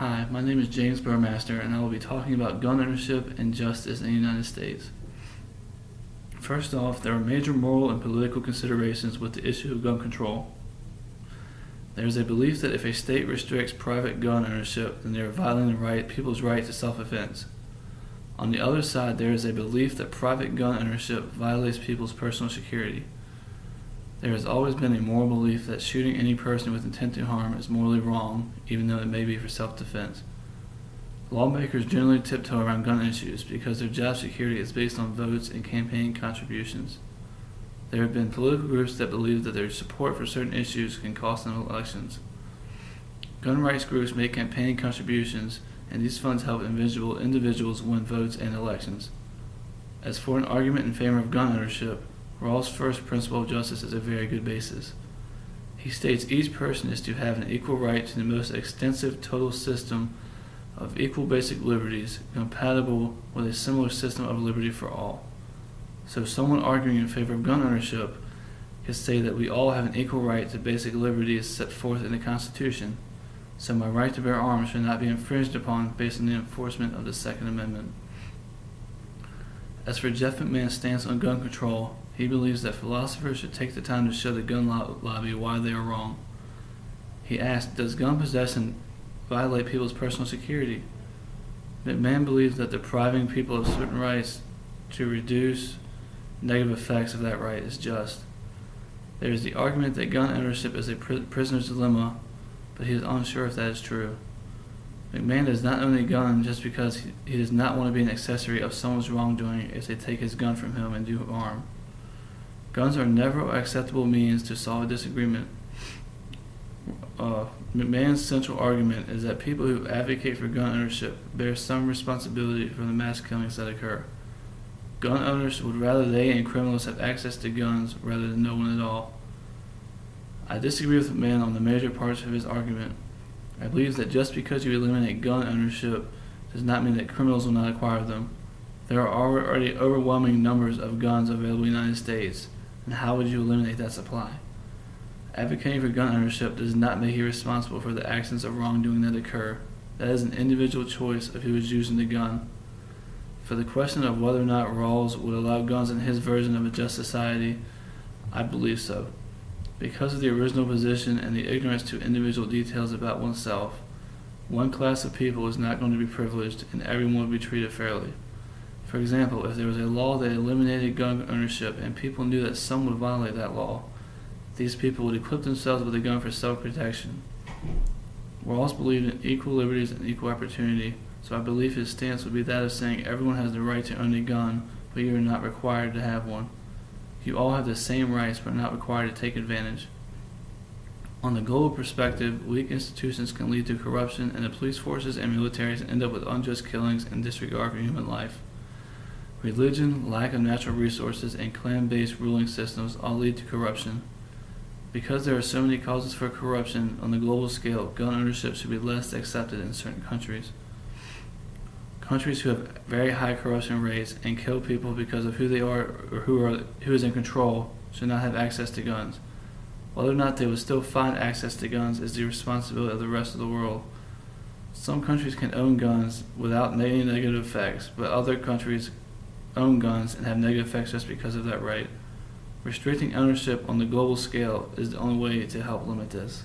Hi, my name is James Burmaster, and I will be talking about gun ownership and justice in the United States. First off, there are major moral and political considerations with the issue of gun control. There is a belief that if a state restricts private gun ownership, then they are violating people's right to self-defense. On the other side, there is a belief that private gun ownership violates people's personal security. There has always been a moral belief that shooting any person with intent to harm is morally wrong, even though it may be for self-defense. Lawmakers generally tiptoe around gun issues because their job security is based on votes and campaign contributions. There have been political groups that believe that their support for certain issues can cost them elections. Gun rights groups make campaign contributions, and these funds help individuals win votes and elections. As for an argument in favor of gun ownership, Rawls' first principle of justice is a very good basis. He states each person is to have an equal right to the most extensive total system of equal basic liberties compatible with a similar system of liberty for all. So someone arguing in favor of gun ownership can say that we all have an equal right to basic liberties set forth in the Constitution, so my right to bear arms should not be infringed upon based on the enforcement of the Second Amendment. As for Jeff McMahan's stance on gun control, he believes that philosophers should take the time to show the gun lobby why they are wrong. He asked, does gun possession violate people's personal security? McMahan believes that depriving people of certain rights to reduce negative effects of that right is just. There is the argument that gun ownership is a prisoner's dilemma, but he is unsure if that is true. McMahan does not own a gun just because he does not want to be an accessory of someone's wrongdoing if they take his gun from him and do harm. Guns are never acceptable means to solve a disagreement. McMahan's central argument is that people who advocate for gun ownership bear some responsibility for the mass killings that occur. Gun owners would rather they and criminals have access to guns rather than no one at all. I disagree with McMahan on the major parts of his argument. I believe that just because you eliminate gun ownership does not mean that criminals will not acquire them. There are already overwhelming numbers of guns available in the United States, and how would you eliminate that supply? Advocating for gun ownership does not make you responsible for the actions of wrongdoing that occur. That is an individual choice of who is using the gun. For the question of whether or not Rawls would allow guns in his version of a just society, I believe so. Because of the original position and the ignorance to individual details about oneself, one class of people is not going to be privileged and everyone will be treated fairly. For example, if there was a law that eliminated gun ownership and people knew that some would violate that law, these people would equip themselves with a gun for self-protection. Rawls believed in equal liberties and equal opportunity, so I believe his stance would be that of saying everyone has the right to own a gun, but you are not required to have one. You all have the same rights but are not required to take advantage. On the global perspective, weak institutions can lead to corruption, and the police forces and militaries end up with unjust killings and disregard for human life. Religion, lack of natural resources, and clan-based ruling systems all lead to corruption. Because there are so many causes for corruption on the global scale, gun ownership should be less accepted in certain countries. Countries who have very high corruption rates and kill people because of who they are or who is in control should not have access to guns. Whether or not they will still find access to guns is the responsibility of the rest of the world. Some countries can own guns without any negative effects, but other countries own guns and have negative effects just because of that right. Restricting ownership on the global scale is the only way to help limit this.